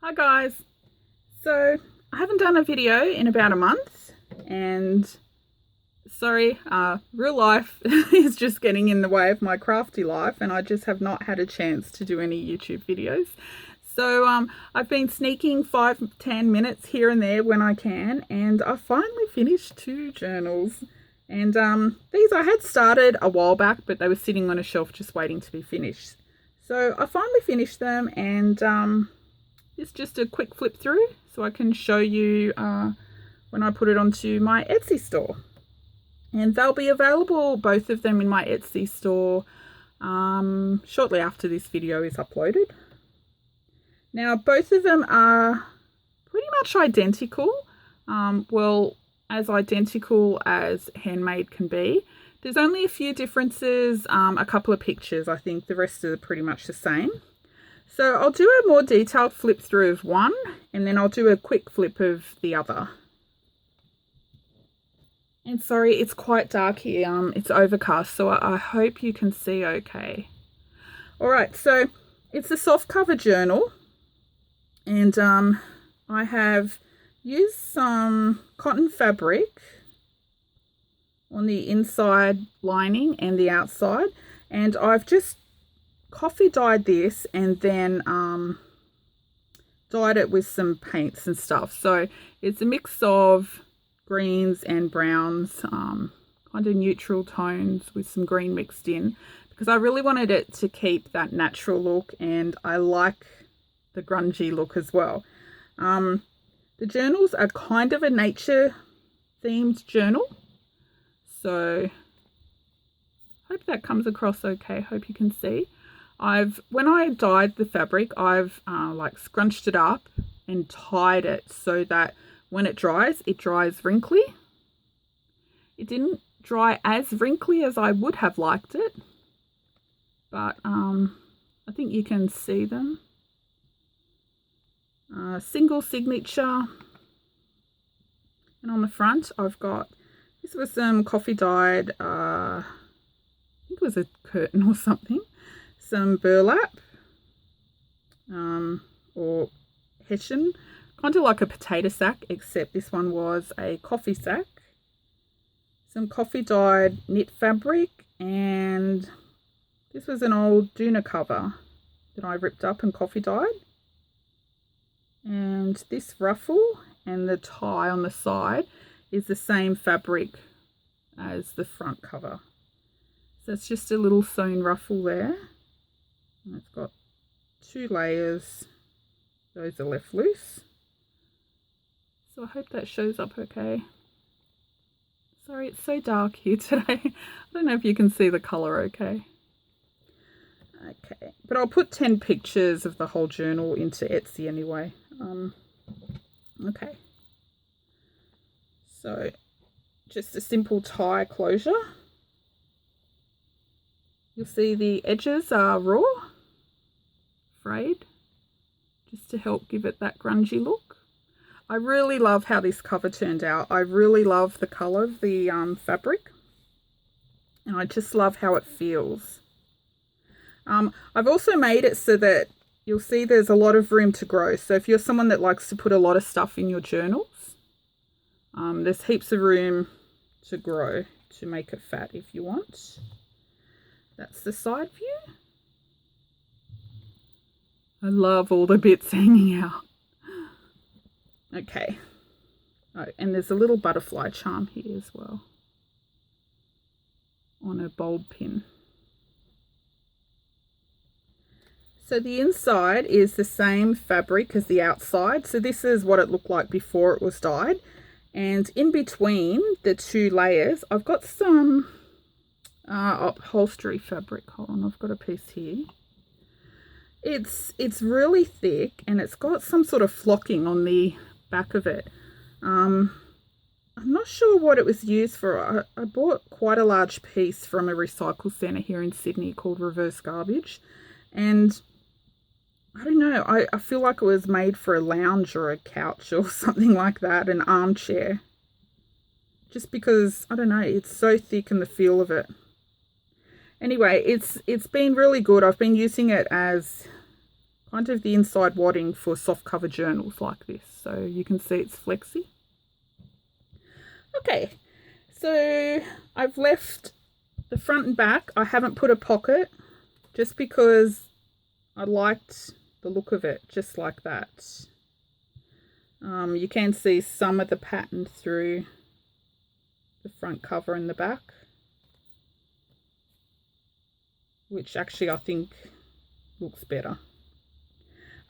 Hi guys, so I haven't done a video in about a month and sorry, real life is just getting in the way of my crafty life and I just have not had a chance to do any YouTube videos. So I've been sneaking 5-10 minutes here and there when I can, and I finally finished 2 journals. And these I had started a while back, but they were sitting on a shelf just waiting to be finished. So I finally finished them, and it's just a quick flip through so I can show you when I put it onto my Etsy store. And they'll be available, both of them, in my Etsy store shortly after this video is uploaded. Now, both of them are pretty much identical. Well, as identical as handmade can be. There's only a few differences, a couple of pictures. I think the rest are pretty much the same. So I'll do a more detailed flip through of one, and then I'll do a quick flip of the other. And sorry, it's quite dark here. It's overcast, so I hope you can see okay. All right, so it's a soft cover journal, and I have used some cotton fabric on the inside lining and the outside, and I've just coffee dyed this and then dyed it with some paints and stuff. So it's a mix of greens and browns, kind of neutral tones with some green mixed in, because I really wanted it to keep that natural look, and I like the grungy look as well. The journals are kind of a nature themed journal, so hope that comes across okay. Hope you can see. When I dyed the fabric, I've like scrunched it up and tied it so that when it dries wrinkly. It didn't dry as wrinkly as I would have liked it, but I think you can see them. Single signature, and on the front I've got, this was some coffee dyed, I think it was a curtain or something, some burlap or hessian, kind of like a potato sack, except this one was a coffee sack, some coffee dyed knit fabric, and this was an old doona cover that I ripped up and coffee dyed. And this ruffle and the tie on the side is the same fabric as the front cover. So it's just a little sewn ruffle there. And it's got 2 layers. Those are left loose. So I hope that shows up okay. Sorry, it's so dark here today. I don't know if you can see the colour okay. Okay, but I'll put 10 pictures of the whole journal into Etsy anyway. Okay, so just a simple tie closure. You'll see the edges are raw, frayed, just to help give it that grungy look. I really love how this cover turned out. I really love the colour of the fabric, and I just love how it feels. I've also made it so that you'll see there's a lot of room to grow. So if you're someone that likes to put a lot of stuff in your journals, there's heaps of room to grow, to make it fat if you want. That's the side view. I love all the bits hanging out. Okay. Oh, and there's a little butterfly charm here as well on a bulb pin. So the inside is the same fabric as the outside. So this is what it looked like before it was dyed. And in between the 2 layers, I've got some upholstery fabric. Hold on, I've got a piece here. It's really thick, and it's got some sort of flocking on the back of it. I'm not sure what it was used for. I bought quite a large piece from a recycle centre here in Sydney called Reverse Garbage. And I don't know, I feel like it was made for a lounge or a couch or something like that, an armchair. Just because, I don't know, it's so thick and the feel of it. Anyway, it's been really good. I've been using it as kind of the inside wadding for soft cover journals like this. So you can see it's flexy. Okay, so I've left the front and back. I haven't put a pocket just because I liked the look of it just like that. You can see some of the pattern through the front cover and the back, which actually I think looks better.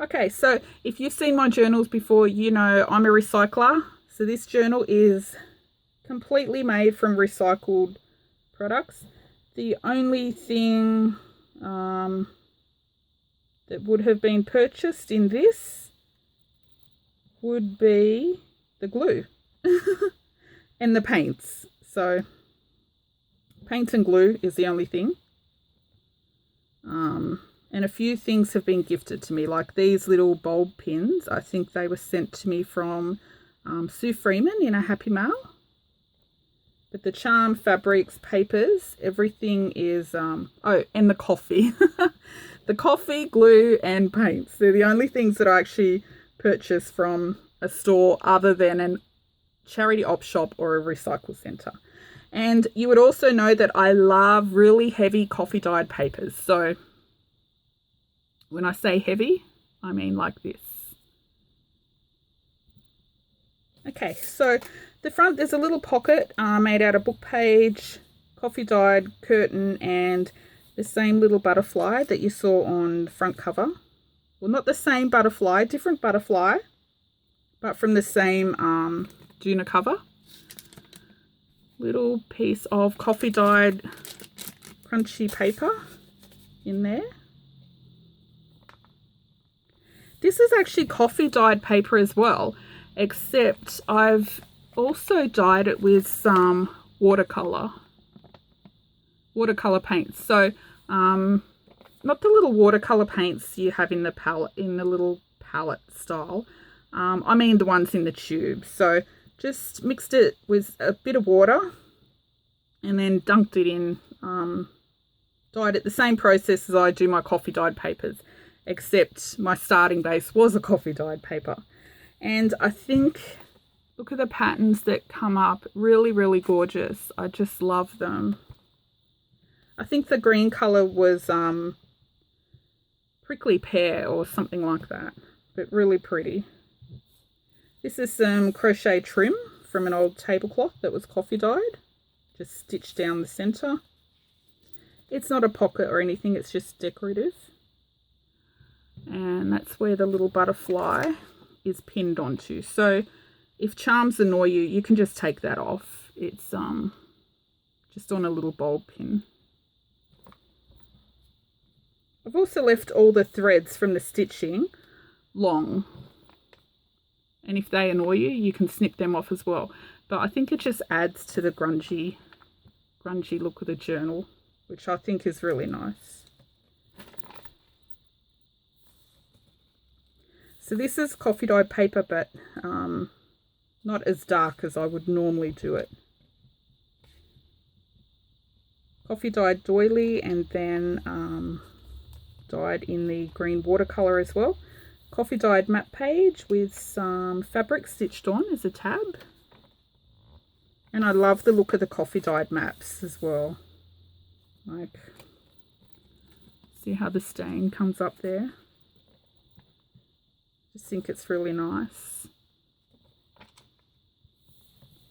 Okay, so if you've seen my journals before, you know I'm a recycler. So this journal is completely made from recycled products. The only thing that would have been purchased in this would be the glue and the paints. So paints and glue is the only thing. And a few things have been gifted to me, like these little bulb pins. I think they were sent to me from Sue Freeman in a Happy Mail. But the charm, fabrics, papers, everything is, oh, and the coffee. The coffee, glue, and paints. They're the only things that I actually purchase from a store other than a charity op shop or a recycle centre. And you would also know that I love really heavy coffee dyed papers. So when I say heavy, I mean like this. Okay, so the front, there's a little pocket made out of book page, coffee dyed curtain, and the same little butterfly that you saw on the front cover. Well, not the same butterfly, different butterfly, but from the same Juna cover. Little piece of coffee dyed crunchy paper in there. This is actually coffee dyed paper as well, except I've also dyed it with some watercolor paints. So not the little watercolor paints you have in the palette, in the little palette style. I mean the ones in the tube. So just mixed it with a bit of water and then dunked it in, dyed it the same process as I do my coffee dyed papers, except my starting base was a coffee dyed paper. And I think, look at the patterns that come up, really, really gorgeous. I just love them. I think the green colour was prickly pear or something like that, but really pretty. This is some crochet trim from an old tablecloth that was coffee dyed, just stitched down the centre. It's not a pocket or anything, it's just decorative. And that's where the little butterfly is pinned onto. So if charms annoy you, you can just take that off. It's just on a little bulb pin. I've also left all the threads from the stitching long. And if they annoy you, you can snip them off as well. But I think it just adds to the grungy look of the journal, which I think is really nice. So this is coffee dyed paper, but not as dark as I would normally do it. Coffee dyed doily, and then dyed in the green watercolor as well. Coffee dyed map page with some fabric stitched on as a tab. And I love the look of the coffee dyed maps as well. Like, see how the stain comes up there? Just think it's really nice.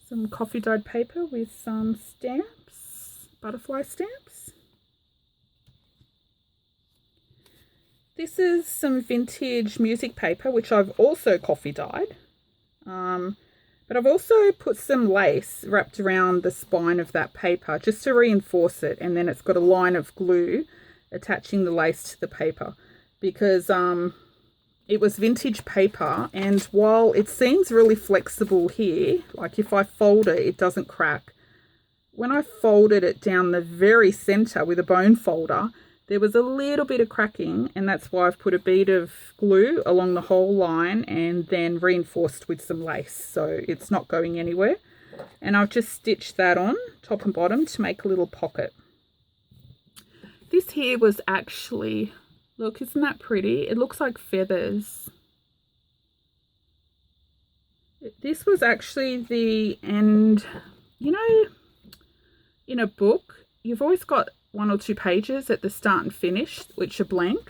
Some coffee dyed paper with some stamps, butterfly stamps. This is some vintage music paper, which I've also coffee dyed. But I've also put some lace wrapped around the spine of that paper just to reinforce it. And then it's got a line of glue attaching the lace to the paper, because it was vintage paper, and while it seems really flexible here, like if I fold it, it doesn't crack. When I folded it down the very center with a bone folder, there was a little bit of cracking, and that's why I've put a bead of glue along the whole line and then reinforced with some lace, so it's not going anywhere. And I've just stitched that on top and bottom to make a little pocket. This here was actually Look, isn't that pretty? It looks like feathers. This was actually the end, you know, in a book, you've always got 1 or 2 pages at the start and finish, which are blank.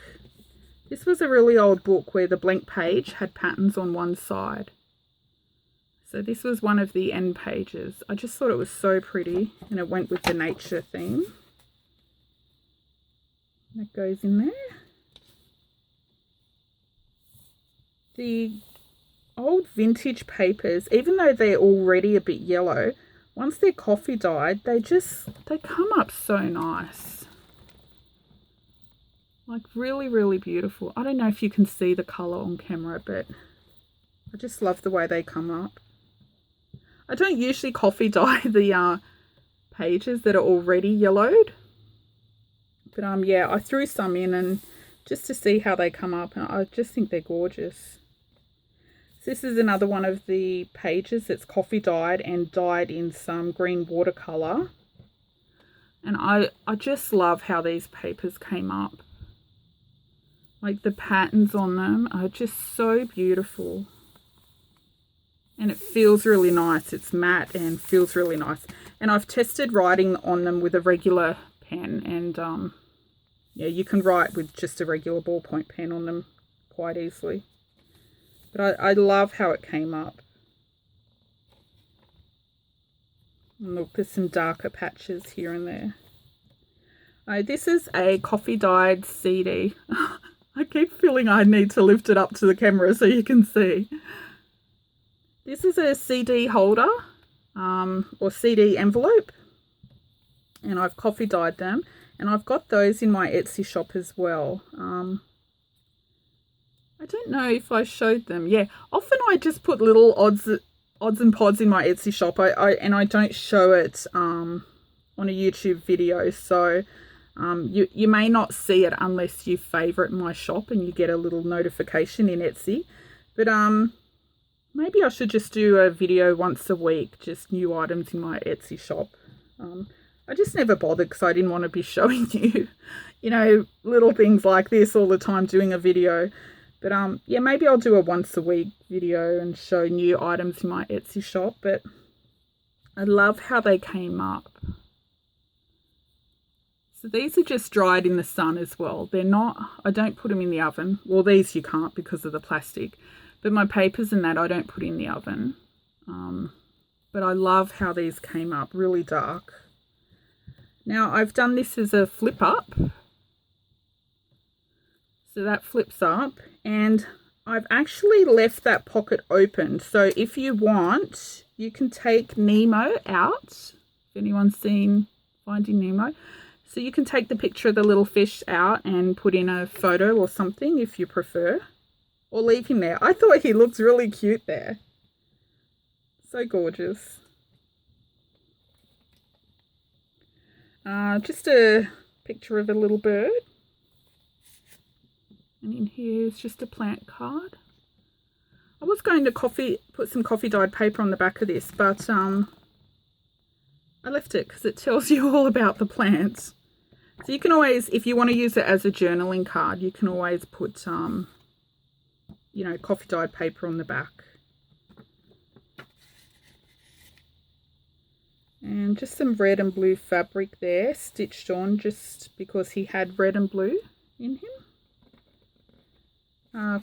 This was a really old book where the blank page had patterns on one side. So this was one of the end pages. I just thought it was so pretty, and it went with the nature theme. That goes in there. The old vintage papers, even though they're already a bit yellow, once they're coffee dyed, they come up so nice. Like really, really beautiful. I don't know if you can see the colour on camera, but I just love the way they come up. I don't usually coffee dye the pages that are already yellowed. But yeah, I threw some in and just to see how they come up, and I just think they're gorgeous. This is another one of the pages that's coffee dyed and dyed in some green watercolour. And I just love how these papers came up. Like the patterns on them are just so beautiful. And it feels really nice. It's matte and feels really nice. And I've tested writing on them with a regular pen, and yeah, you can write with just a regular ballpoint pen on them quite easily. But I love how it came up. And look, there's some darker patches here and there. This is a coffee dyed CD. I keep feeling I need to lift it up to the camera so you can see. This is a CD holder or CD envelope, and I've coffee dyed them, and I've got those in my Etsy shop as well. I don't know if I showed them. Yeah, often I just put little odds and pods in my Etsy shop. I don't show it on a YouTube video, so you may not see it unless you favorite my shop and you get a little notification in Etsy. But maybe I should just do a video once a week, just new items in my Etsy shop. I just never bothered because I didn't want to be showing you, you know, little things like this all the time doing a video. But yeah, maybe I'll do a once a week video and show new items in my Etsy shop. But I love how they came up. So these are just dried in the sun as well. They're not, I don't put them in the oven. Well, these you can't because of the plastic. But my papers and that I don't put in the oven. But I love how these came up, really dark. Now I've done this as a flip up. So that flips up, and I've actually left that pocket open. So if you want, you can take Nemo out. If anyone's seen Finding Nemo. So you can take the picture of the little fish out and put in a photo or something if you prefer. Or leave him there. I thought he looks really cute there. So gorgeous. Just a picture of a little bird. And in here is just a plant card. I was going to put some coffee dyed paper on the back of this, but I left it because it tells you all about the plants. So you can always, if you want to use it as a journaling card, you can always put, you know, coffee dyed paper on the back. And just some red and blue fabric there, stitched on just because he had red and blue in him.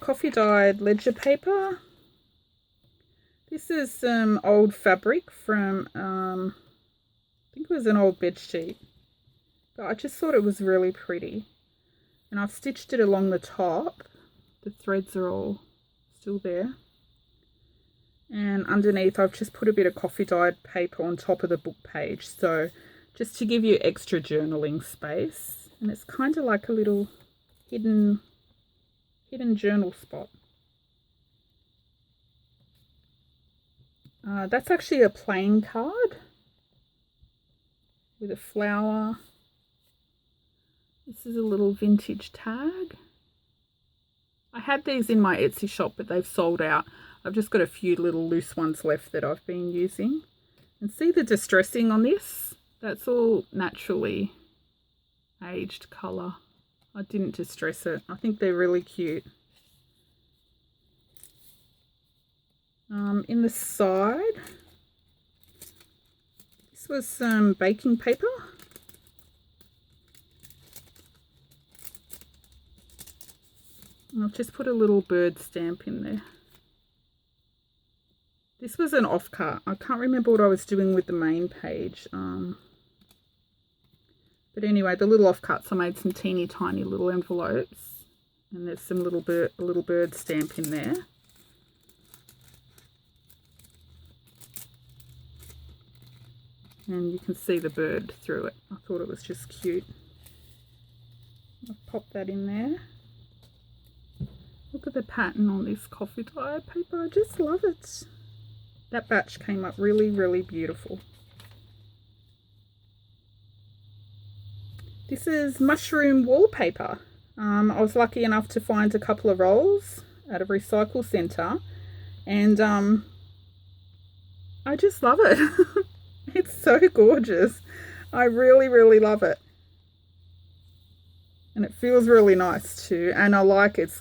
Coffee dyed ledger paper. This is some old fabric from, I think it was an old bed sheet. But I just thought it was really pretty. And I've stitched it along the top. The threads are all still there. And underneath I've just put a bit of coffee dyed paper on top of the book page. So just to give you extra journaling space. And it's kind of like a little hidden journal spot. That's actually a playing card with a flower. This is a little vintage tag. I had these in my Etsy shop, but they've sold out. I've just got a few little loose ones left that I've been using. And see the distressing on this? That's all naturally aged colour. I didn't distress it. I think they're really cute. In the side, this was some baking paper. I'll just put a little bird stamp in there. This was an offcut. I can't remember what I was doing with the main page. But anyway, the little offcuts, I made some teeny tiny little envelopes, and there's some little bird stamp in there. And you can see the bird through it. I thought it was just cute. I'll pop that in there. Look at the pattern on this coffee dye paper. I just love it. That batch came up really, really beautiful. This is mushroom wallpaper. I was lucky enough to find a couple of rolls at a recycle centre, and I just love it. It's so gorgeous. I really, really love it. And it feels really nice too. And I like it's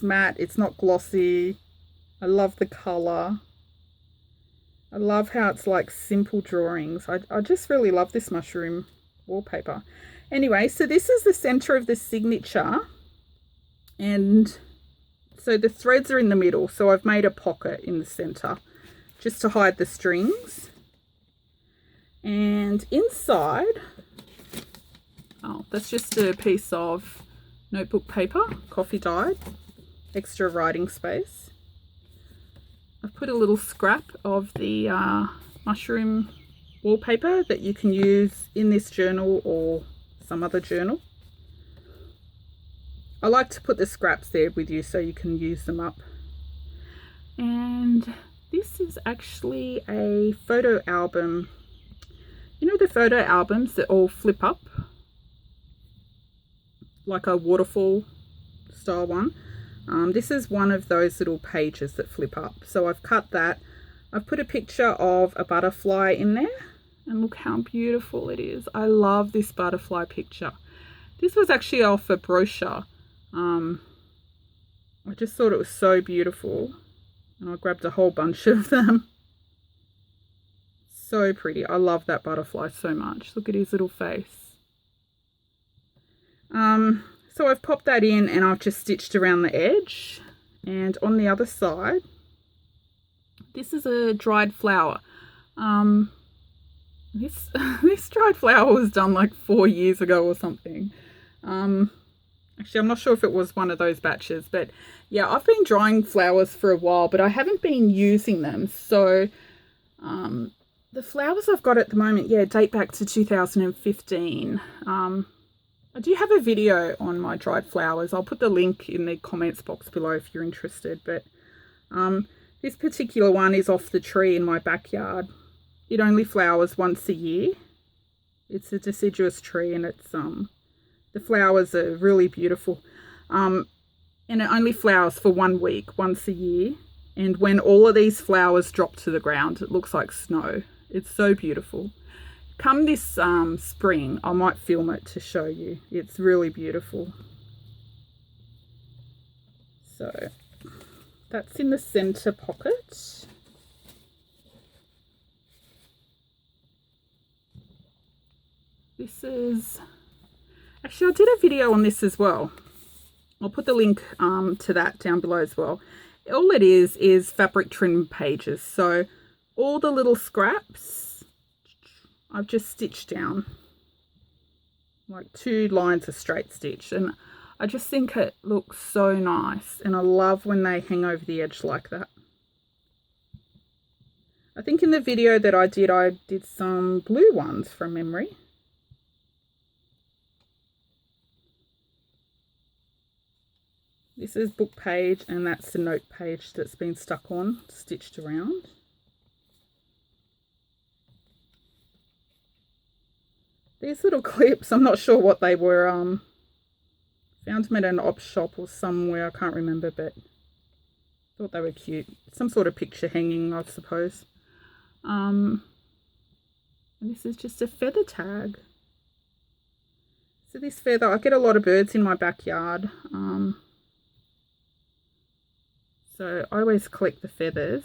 matte, it's not glossy. I love the colour. I love how it's like simple drawings. I just really love this mushroom wallpaper. Anyway, so this is the centre of the signature. And so the threads are in the middle. So I've made a pocket in the centre just to hide the strings. And inside, oh, that's just a piece of notebook paper, coffee dyed, extra writing space. I've put a little scrap of the mushroom wallpaper that you can use in this journal or some other journal. I like to put the scraps there with you so you can use them up. And this is actually a photo album. You know the photo albums that all flip up? Like a waterfall style one. This is one of those little pages that flip up. So I've cut that. I've put a picture of a butterfly in there. And look how beautiful it is. I love this butterfly picture. This was actually off a brochure. I just thought it was so beautiful. And I grabbed a whole bunch of them. So pretty. I love that butterfly so much. Look at his little face. So I've popped that in and I've just stitched around the edge. And on the other side, this is a dried flower. This dried flower was done like 4 years ago or something. Actually, I'm not sure if it was one of those batches, but yeah, I've been drying flowers for a while, but I haven't been using them. So the flowers I've got at the moment, yeah, date back to 2015. I do have a video on my dried flowers. I'll put the link in the comments box below if you're interested. But this particular one is off the tree in my backyard. It only flowers once a year. It's a deciduous tree, and it's the flowers are really beautiful. And it only flowers for 1 week, once a year. And when all of these flowers drop to the ground, it looks like snow. It's so beautiful. Come this spring, I might film it to show you. It's really beautiful. So that's in the center pocket. This is, actually I did a video on this as well. I'll put the link to that down below as well. All it is fabric trim pages. So all the little scraps I've just stitched down, like 2 lines of straight stitch, and I just think it looks so nice, and I love when they hang over the edge like that. I think in the video that I did some blue ones from memory. This is book page, and that's the note page that's been stuck on, stitched around. These little clips, I'm not sure what they were. Found them at an op shop or somewhere, I can't remember, but thought they were cute. Some sort of picture hanging, I suppose. And this is just a feather tag. So this feather, I get a lot of birds in my backyard. So I always collect the feathers,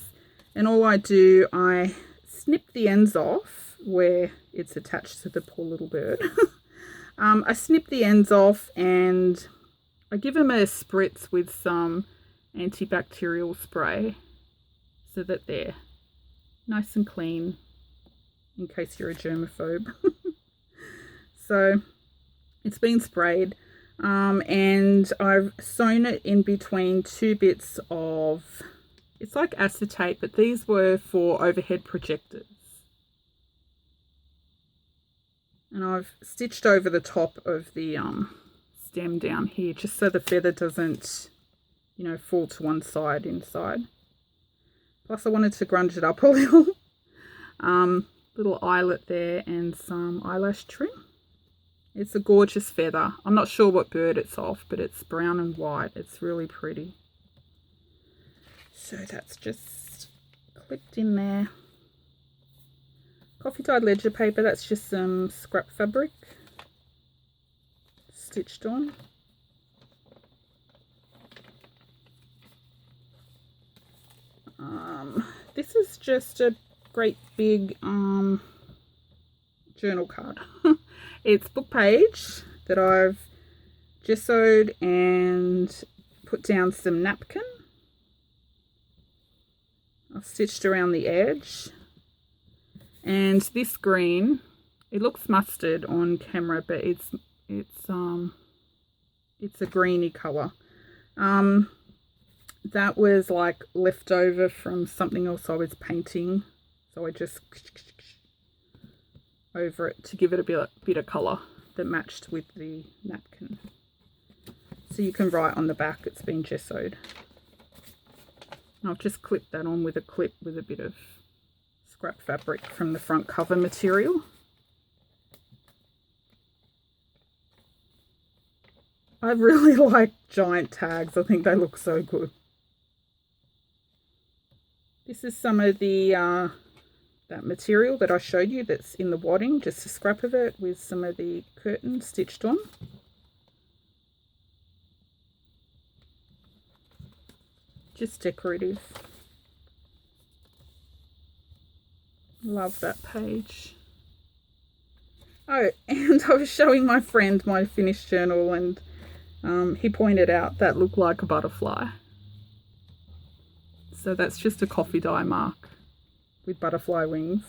and all I do, I snip the ends off where it's attached to the poor little bird. I snip the ends off and I give them a spritz with some antibacterial spray so that they're nice and clean in case you're a germaphobe. So it's been sprayed, and I've sewn it in between two bits of, it's like acetate, but these were for overhead projectors. And I've stitched over the top of the stem down here just so the feather doesn't, you know, fall to one side inside. Plus I wanted to grunge it up a little. Little eyelet there and some eyelash trim. It's a gorgeous feather. I'm not sure what bird it's off, but it's brown and white. It's really pretty. So that's just clipped in there. Coffee dyed ledger paper, that's just some scrap fabric stitched on. This is just a great big journal card. It's book page that I've gessoed and put down some napkin. I've stitched around the edge. And this green, it looks mustard on camera, but it's a greeny colour. That was like left over from something else I was painting, so I just over it to give it a bit of colour that matched with the napkin. So you can write on the back it's been gessoed. And I've just clipped that on with a clip with a bit of scrap fabric from the front cover material. I really like giant tags. I think they look so good. This is some of the that material that I showed you that's in the wadding, just a scrap of it with some of the curtain stitched on. Just decorative. Love that page. Oh, and I was showing my friend my finished journal, and he pointed out that looked like a butterfly. So that's just a coffee dye mark with butterfly wings.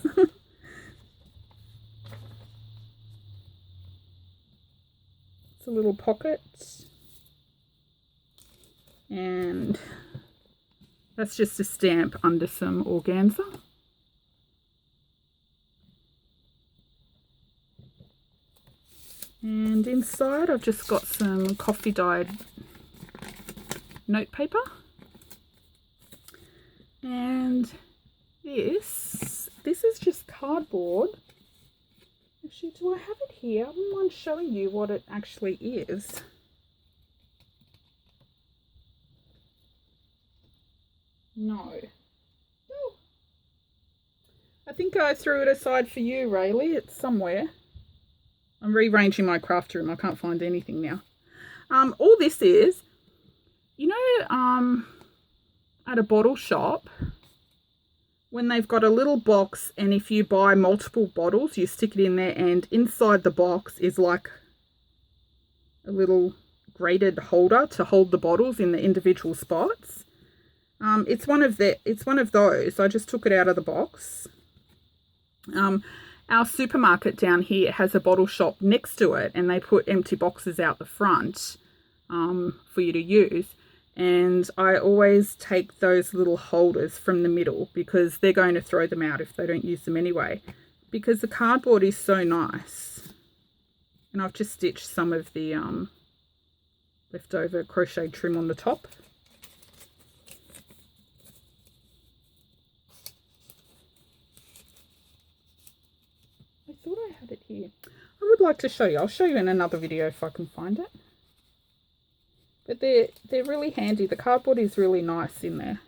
It's a little pocket. And that's just a stamp under some organza. And inside I've just got some coffee dyed note paper. And this is just cardboard. Actually, do I have it here? I wouldn't mind showing you what it actually is. No. Oh. I think I threw it aside for you, Rayleigh. It's somewhere. I'm rearranging my craft room. I can't find anything now. All this is, you know, at a bottle shop, when they've got a little box, and if you buy multiple bottles, you stick it in there, and inside the box is like a little grated holder to hold the bottles in the individual spots. It's one of those. I just took it out of the box. Our supermarket down here has a bottle shop next to it, and they put empty boxes out the front for you to use. And I always take those little holders from the middle because they're going to throw them out if they don't use them anyway. Because the cardboard is so nice. And I've just stitched some of the leftover crochet trim on the top. I thought I had it here. I would like to show you. I'll show you in another video if I can find it. But they're really handy. The cardboard is really nice in there.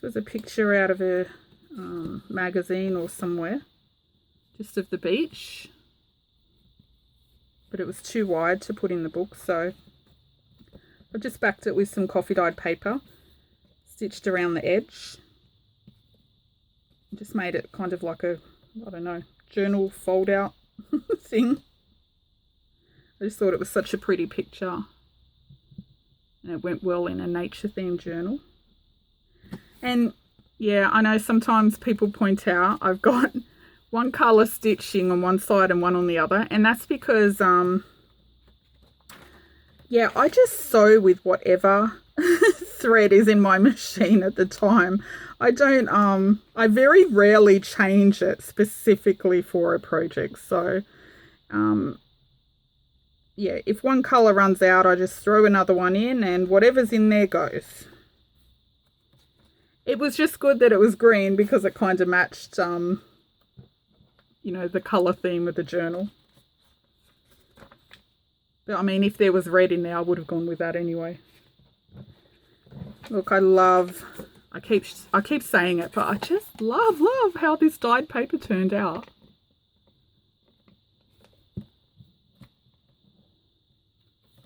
This was a picture out of a magazine or somewhere, just of the beach, but it was too wide to put in the book, so I just backed it with some coffee dyed paper, stitched around the edge, just made it kind of like a, I don't know, journal fold out thing. I just thought it was such a pretty picture, and it went well in a nature themed journal. And yeah, I know sometimes people point out I've got one colour stitching on one side and one on the other, and that's because yeah, I just sew with whatever thread is in my machine at the time. I don't I very rarely change it specifically for a project. So yeah, if one colour runs out, I just throw another one in and whatever's in there goes. It was just good that it was green because it kind of matched you know, the colour theme of the journal. But I mean, if there was red in there, I would have gone with that anyway. Look, I keep saying it, but I just love how this dyed paper turned out.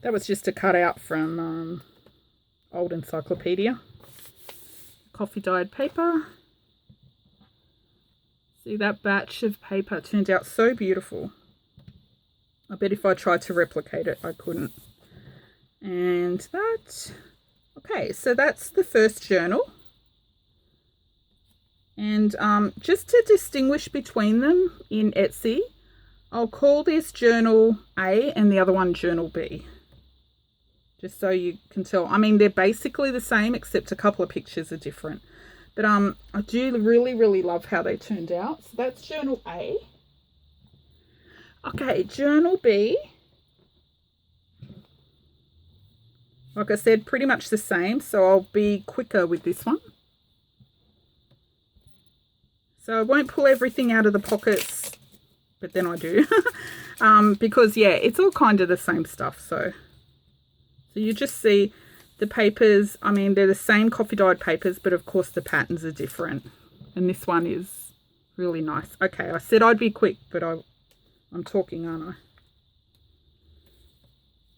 That was just a cutout from old encyclopedia. Coffee dyed paper. See, that batch of paper turned out so beautiful. I bet if I tried to replicate it, I couldn't. And that, okay, so that's the first journal. And just to distinguish between them in Etsy, I'll call this journal A and the other one journal B. Just so you can tell. I mean, they're basically the same, except a couple of pictures are different. But I do really love how they turned out. So that's journal A. Okay, journal B. Like I said, pretty much the same, so I'll be quicker with this one. So I won't pull everything out of the pockets, but then I do. Because, yeah, it's all kind of the same stuff. So you just see the papers. I mean, they're the same coffee dyed papers, but of course the patterns are different. And this one is really nice. Okay, I said I'd be quick, but I'm talking, aren't I?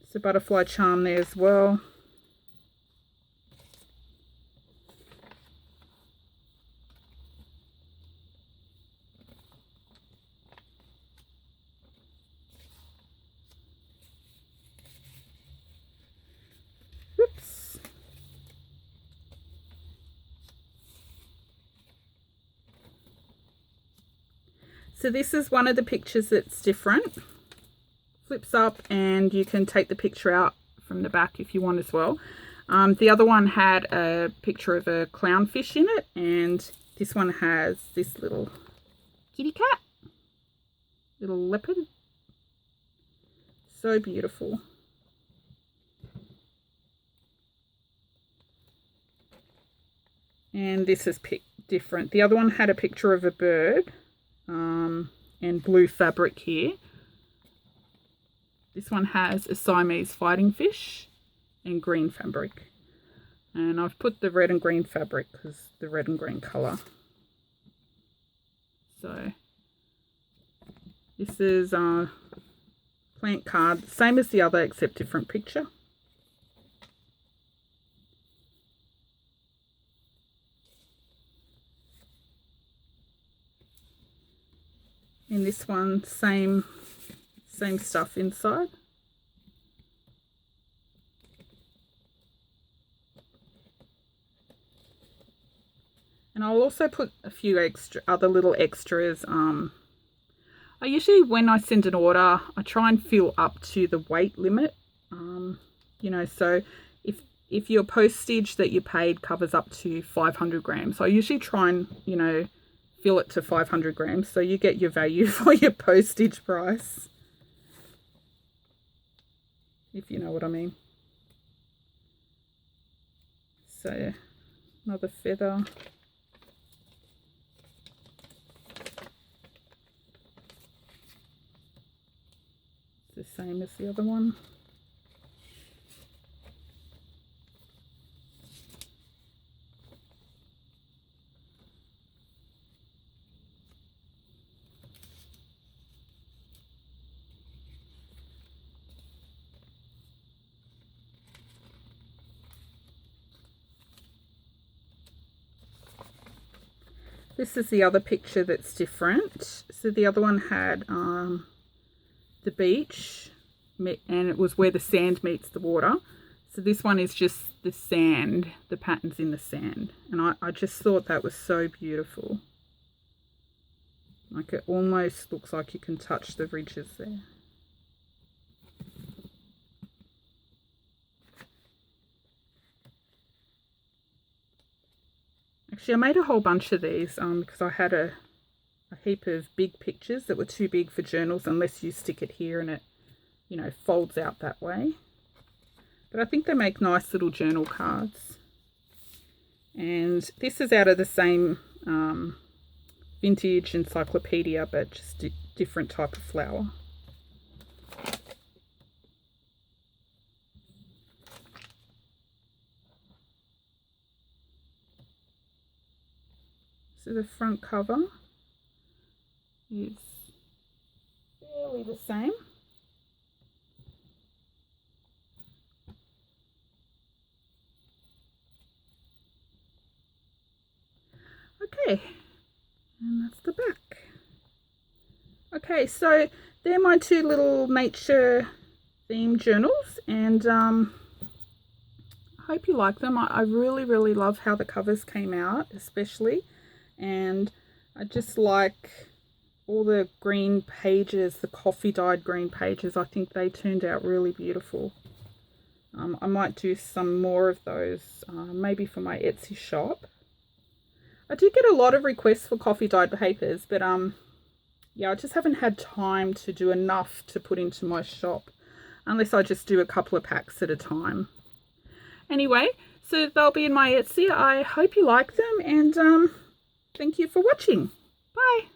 It's a butterfly charm there as well. Whoops. So this is one of the pictures that's different. Flips up and you can take the picture out from the back if you want as well. The other one had a picture of a clownfish in it, and this one has this little kitty cat, little leopard. So beautiful. And this is different. The other one had a picture of a bird and blue fabric here. This one has a Siamese fighting fish and green fabric. And I've put the red and green fabric because the red and green colour. So this is plant card, same as the other except different picture. In this one, same stuff inside. And I'll also put a few other little extras. I usually, when I send an order, I try and fill up to the weight limit. You know, so if your postage that you paid covers up to 500 grams, I usually try and, you know, fill it to 500 grams so you get your value for your postage price, if you know what I mean. So another feather. The same as the other one. This is the other picture that's different. So the other one had the beach, and it was where the sand meets the water. So this one is just the sand, the patterns in the sand. And I just thought that was so beautiful. Like, it almost looks like you can touch the ridges there. Actually, I made a whole bunch of these because I had a heap of big pictures that were too big for journals unless you stick it here and it, you know, folds out that way. But I think they make nice little journal cards. And this is out of the same vintage encyclopedia, but just a different type of flower. So the front cover is fairly the same. Okay, and that's the back. Okay, so they're my two little nature themed journals, and I hope you like them. I really love how the covers came out, especially, and I just like all the green pages, the coffee dyed green pages. I think they turned out really beautiful. I might do some more of those, maybe for my Etsy shop. I do get a lot of requests for coffee dyed papers, but yeah, I just haven't had time to do enough to put into my shop, unless I just do a couple of packs at a time. Anyway, so they'll be in my Etsy. I hope you like them, and thank you for watching. Bye.